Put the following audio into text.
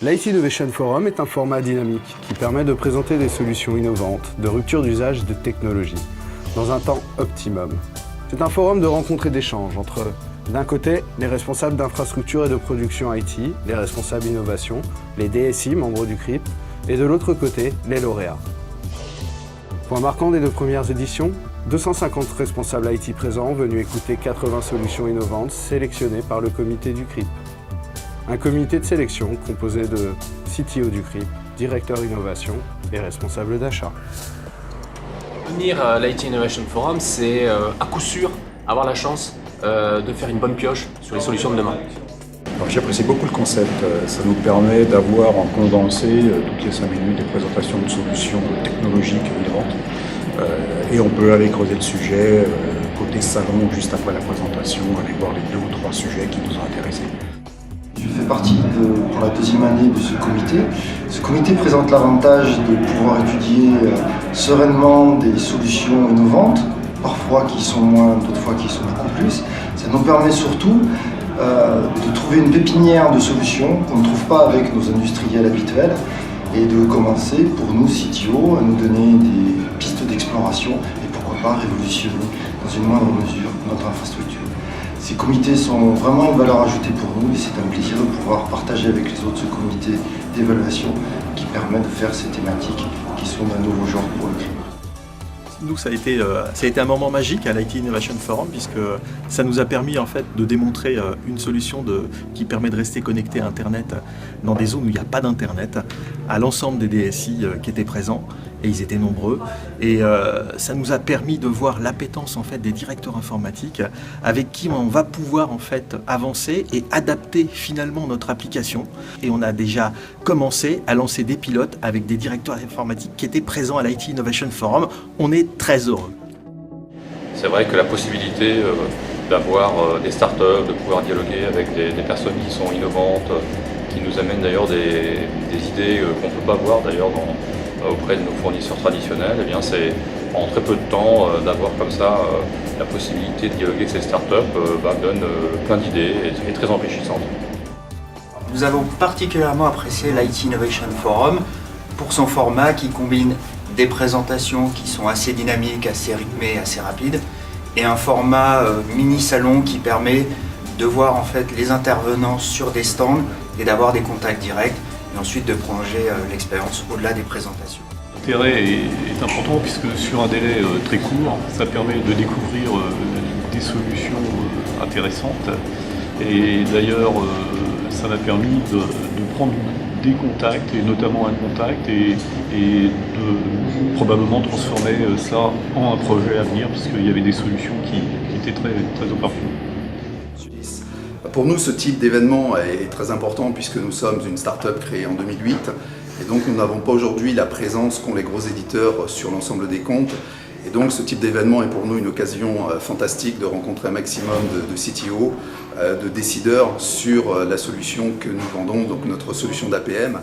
L'IT Innovation Forum est un format dynamique qui permet de présenter des solutions innovantes, de rupture d'usage de technologies, dans un temps optimum. C'est un forum de rencontres et d'échanges entre, d'un côté, les responsables d'infrastructure et de production IT, les responsables innovation, les DSI, membres du CRIP, et de l'autre côté, les lauréats. Point marquant des deux premières éditions, 250 responsables IT présents venus écouter 80 solutions innovantes sélectionnées par le comité du CRIP. Un comité de sélection composé de CTO du CRIP, directeur innovation et responsable d'achat. Venir à l'IT Innovation Forum, c'est à coup sûr avoir la chance de faire une bonne pioche sur les solutions de demain. J'apprécie beaucoup le concept. Ça nous permet d'avoir en condensé toutes les 5 minutes des présentations de solutions technologiques innovantes. Et on peut aller creuser le sujet côté salon juste après la présentation, aller voir les 2 ou 3 sujets qui nous ont intéressés. Je fais partie pour la deuxième année de ce comité. Ce comité présente l'avantage de pouvoir étudier sereinement des solutions innovantes, parfois qui sont moins, d'autres fois qui sont beaucoup plus. Ça nous permet surtout de trouver une pépinière de solutions qu'on ne trouve pas avec nos industriels habituels et de commencer pour nous, CTO, à nous donner des pistes d'exploration et pourquoi pas révolutionner dans une moindre mesure notre infrastructure. Ces comités sont vraiment une valeur ajoutée pour nous et c'est un plaisir de pouvoir partager avec les autres ce comité d'évaluation qui permet de faire ces thématiques qui sont d'un nouveau genre pour le CRIP. Nous, ça a été un moment magique à l'IT Innovation Forum puisque ça nous a permis en fait de démontrer une solution qui permet de rester connecté à Internet dans des zones où il n'y a pas d'Internet à l'ensemble des DSI qui étaient présents et ils étaient nombreux et ça nous a permis de voir l'appétence en fait des directeurs informatiques avec qui on va pouvoir en fait avancer et adapter finalement notre application et on a déjà commencé à lancer des pilotes avec des directeurs informatiques qui étaient présents à l'IT Innovation Forum. On est très heureux. C'est vrai que la possibilité d'avoir des startups, de pouvoir dialoguer avec des personnes qui sont innovantes, qui nous amènent d'ailleurs des idées qu'on ne peut pas voir d'ailleurs auprès de nos fournisseurs traditionnels, eh bien c'est en très peu de temps d'avoir comme ça la possibilité de dialoguer avec ces startups donne plein d'idées et très enrichissantes. Nous avons particulièrement apprécié l'IT Innovation Forum pour son format qui combine des présentations qui sont assez dynamiques, assez rythmées, assez rapides, et un format mini-salon qui permet de voir en fait les intervenants sur des stands et d'avoir des contacts directs, et ensuite de prolonger l'expérience au-delà des présentations. L'intérêt est important puisque sur un délai très court, ça permet de découvrir des solutions intéressantes, et d'ailleurs ça m'a permis de prendre des contacts, et notamment un contact, et de probablement transformer ça en un projet à venir, parce qu'il y avait des solutions qui étaient très, très opportunes. Pour nous, ce type d'événement est très important puisque nous sommes une start-up créée en 2008, et donc nous n'avons pas aujourd'hui la présence qu'ont les gros éditeurs sur l'ensemble des comptes. Et donc ce type d'événement est pour nous une occasion fantastique de rencontrer un maximum de CTO, de décideurs sur la solution que nous vendons, donc notre solution d'APM.